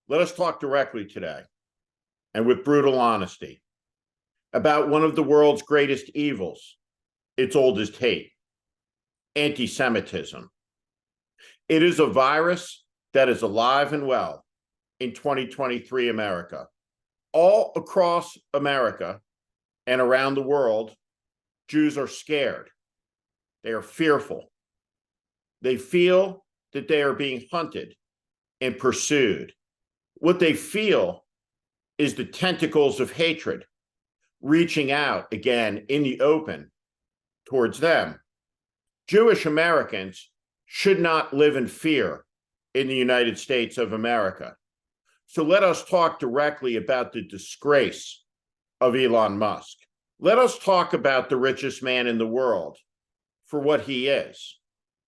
Let us talk directly today, and with brutal honesty, about one of the world's greatest evils, its oldest hate, anti-Semitism. It is a virus that is alive and well in 2023 America. All across America and around the world, Jews are scared. They are fearful. They feel that they are being hunted and pursued. What they feel is the tentacles of hatred reaching out again in the open towards them. Jewish Americans should not live in fear in the United States of America. So let us talk directly about the disgrace of Elon Musk. Let us talk about the richest man in the world for what he is.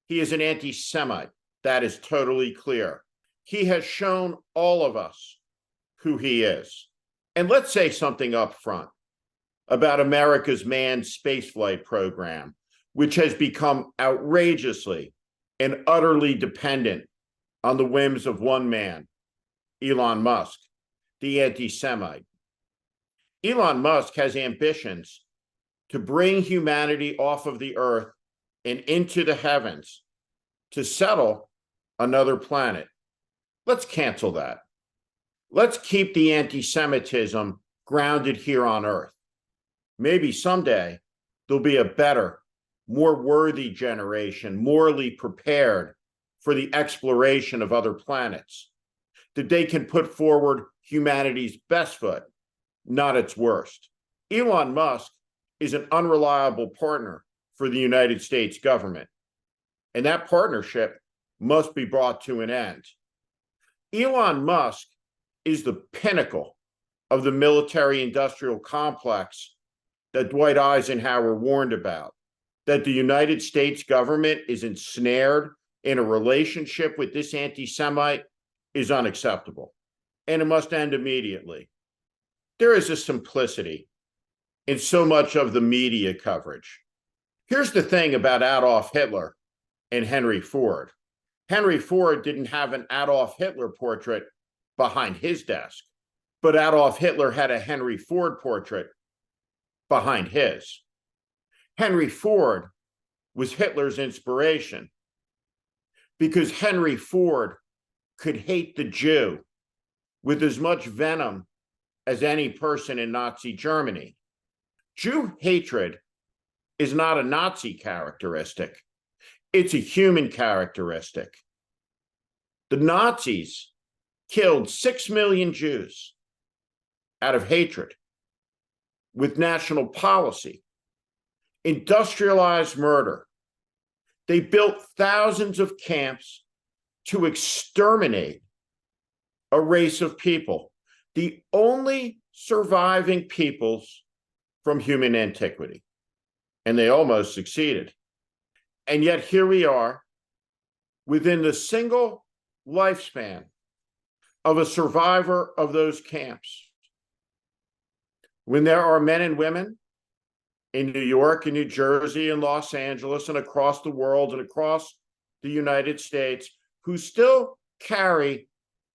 He is an anti-Semite. That is totally clear. He has shown all of us who he is. And let's say something up front about America's manned spaceflight program, which has become outrageously and utterly dependent on the whims of one man, Elon Musk, the anti-Semite. Elon Musk has ambitions to bring humanity off of the earth and into the heavens to settle another planet. Let's cancel that. Let's keep the anti-Semitism grounded here on earth. Maybe someday there'll be a better, more worthy generation, morally prepared for the exploration of other planets, that they can put forward humanity's best foot, not its worst. Elon Musk is an unreliable partner for the United States government, and that partnership must be brought to an end. Elon Musk is the pinnacle of the military-industrial complex that Dwight Eisenhower warned about, that the United States government is ensnared in a relationship with this anti-Semite is unacceptable, and it must end immediately. There is a simplicity in so much of the media coverage. Here's the thing about Adolf Hitler and Henry Ford. Henry Ford didn't have an Adolf Hitler portrait behind his desk, but Adolf Hitler had a Henry Ford portrait behind his. Henry Ford was Hitler's inspiration because Henry Ford could hate the Jew with as much venom as any person in Nazi Germany. Jew hatred is not a Nazi characteristic. It's a human characteristic. The Nazis killed 6 million Jews out of hatred with national policy, industrialized murder. They built thousands of camps to exterminate a race of people, the only surviving peoples from human antiquity. And they almost succeeded. And yet here we are, within the single lifespan of a survivor of those camps, when there are men and women in New York and New Jersey and Los Angeles and across the world and across the United States who still carry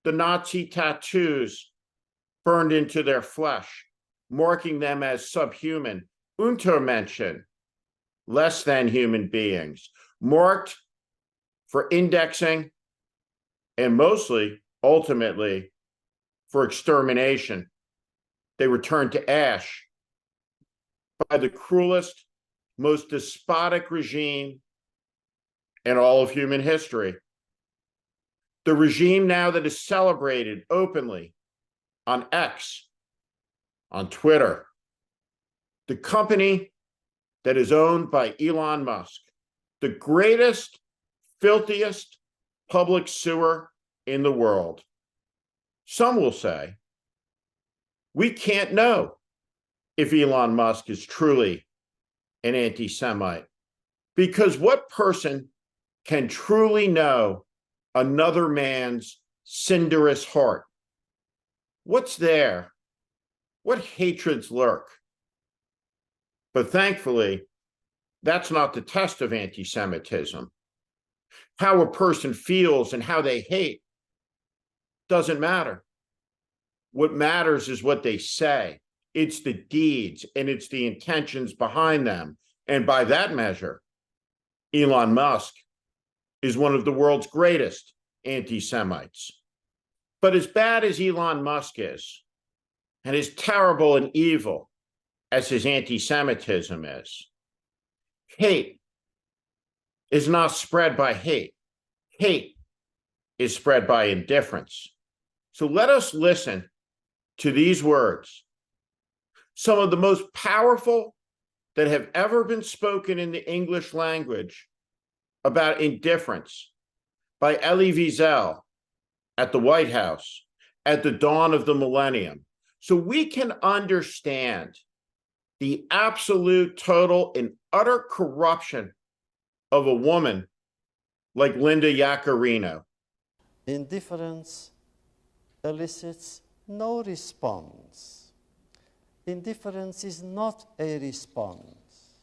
the Nazi tattoos burned into their flesh, marking them as subhuman, Untermenschen, less than human beings, marked for indexing and mostly, ultimately, for extermination. They return to ash by the cruelest, most despotic regime in all of human history. The regime now that is celebrated openly on X, on Twitter, the company that is owned by Elon Musk, the greatest, filthiest public sewer in the world. Some will say, we can't know if Elon Musk is truly an anti-Semite, because what person can truly know another man's cinderous heart? What's there? What hatreds lurk? But thankfully, that's not the test of anti-Semitism. How a person feels and how they hate doesn't matter. What matters is what they say. It's the deeds and it's the intentions behind them. And by that measure, Elon Musk is one of the world's greatest anti-Semites. But as bad as Elon Musk is, and as terrible and evil as his anti-Semitism is, hate is not spread by hate. Hate is spread by indifference. So let us listen to these words, some of the most powerful that have ever been spoken in the English language about indifference by Elie Wiesel at the White House at the dawn of the millennium, so we can understand the absolute, total, and utter corruption of a woman like Linda Yaccarino. Indifference elicits no response. Indifference is not a response.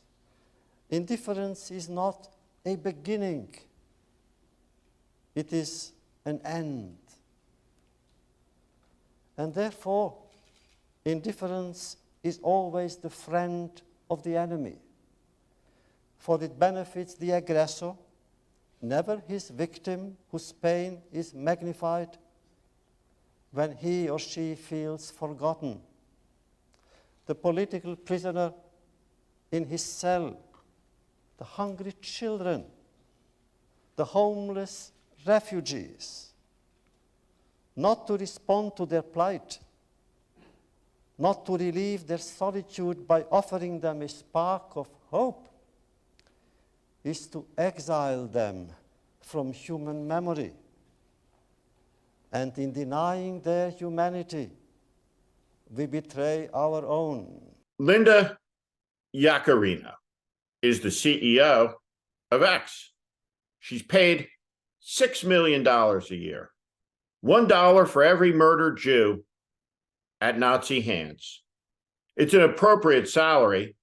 Indifference is not a beginning. It is an end. And therefore, indifference is always the friend of the enemy, for it benefits the aggressor, never his victim whose pain is magnified when he or she feels forgotten. The political prisoner in his cell, the hungry children, the homeless refugees, not to respond to their plight, not to relieve their solitude by offering them a spark of hope, is to exile them from human memory. And in denying their humanity, we betray our own. Linda Yaccarino is the CEO of X. She's paid $6 million a year, $1 for every murdered Jew at Nazi hands. It's an appropriate salary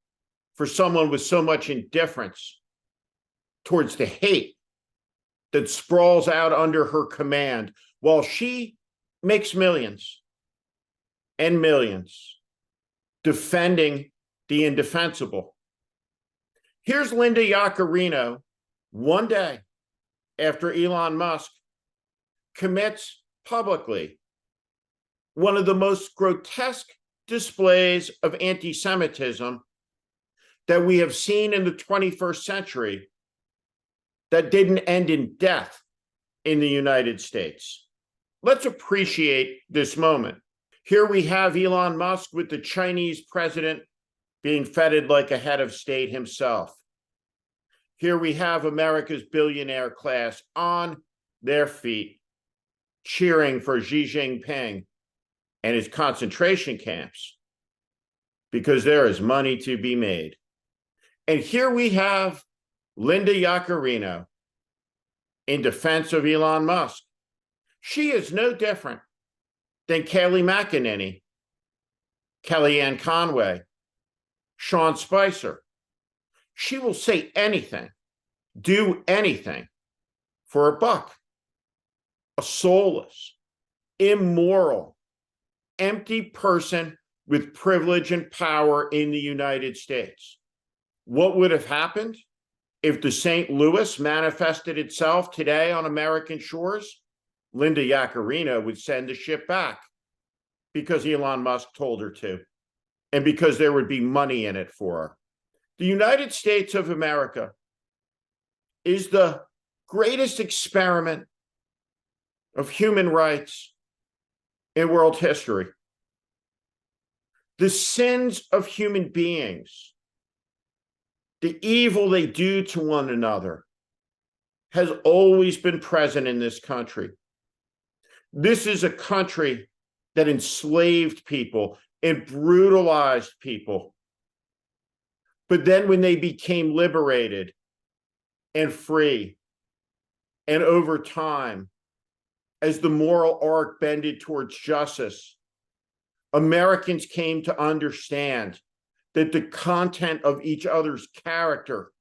for someone with so much indifference towards the hate that sprawls out under her command, while she makes millions and millions defending the indefensible. Here's Linda Yaccarino one day after Elon Musk commits publicly one of the most grotesque displays of anti-Semitism that we have seen in the 21st century that didn't end in death in the United States. Let's appreciate this moment. Here we have Elon Musk with the Chinese president being feted like a head of state himself. Here we have America's billionaire class on their feet, cheering for Xi Jinping and his concentration camps, because there is money to be made. And here we have Linda Yaccarino in defense of Elon Musk. She is no different than Kayleigh McEnany, Kellyanne Conway, Sean Spicer. She will say anything, do anything for a buck. A soulless, immoral, empty person with privilege and power in the United States. What would have happened if the St. Louis manifested itself today on American shores? Linda Yaccarino would send the ship back because Elon Musk told her to, and because there would be money in it for her. The United States of America is the greatest experiment of human rights in world history. The sins of human beings, the evil they do to one another, has always been present in this country. This is a country that enslaved people and brutalized people. But then when they became liberated and free, and over time, as the moral arc bended towards justice, Americans came to understand that the content of each other's character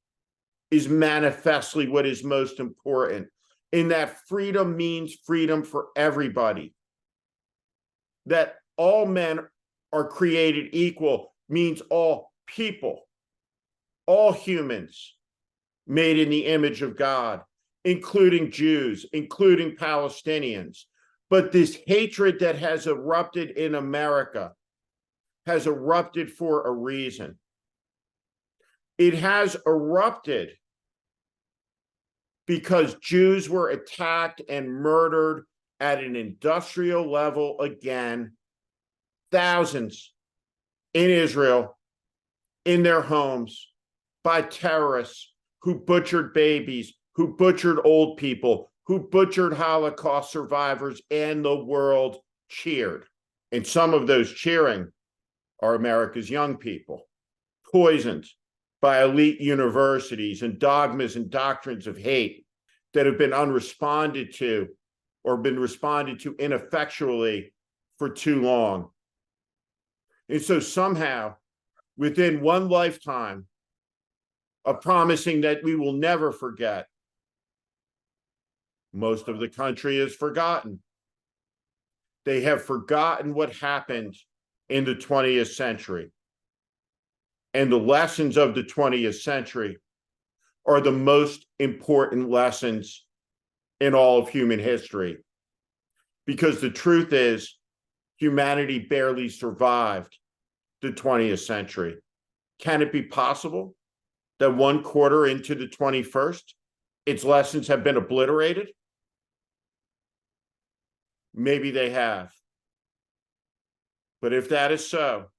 is manifestly what is most important, in that freedom means freedom for everybody. That all men are created equal means all people, all humans made in the image of God, including Jews, including Palestinians. But this hatred that has erupted in America has erupted for a reason. It has erupted because Jews were attacked and murdered at an industrial level again, thousands in Israel, in their homes, by terrorists who butchered babies, who butchered old people, who butchered Holocaust survivors, and the world cheered. And some of those cheering are America's young people, poisoned by elite universities and dogmas and doctrines of hate that have been unresponded to or been responded to ineffectually for too long. And so somehow, within one lifetime of promising that we will never forget, most of the country has forgotten. They have forgotten what happened in the 20th century. And the lessons of the 20th century are the most important lessons in all of human history. Because the truth is, humanity barely survived the 20th century. Can it be possible that 1/4 into the 21st, its lessons have been obliterated? Maybe they have. But if that is so,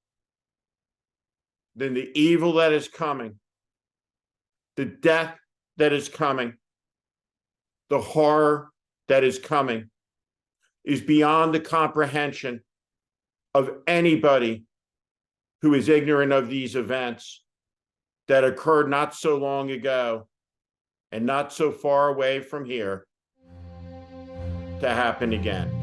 then the evil that is coming, the death that is coming, the horror that is coming is beyond the comprehension of anybody who is ignorant of these events that occurred not so long ago and not so far away from here to happen again.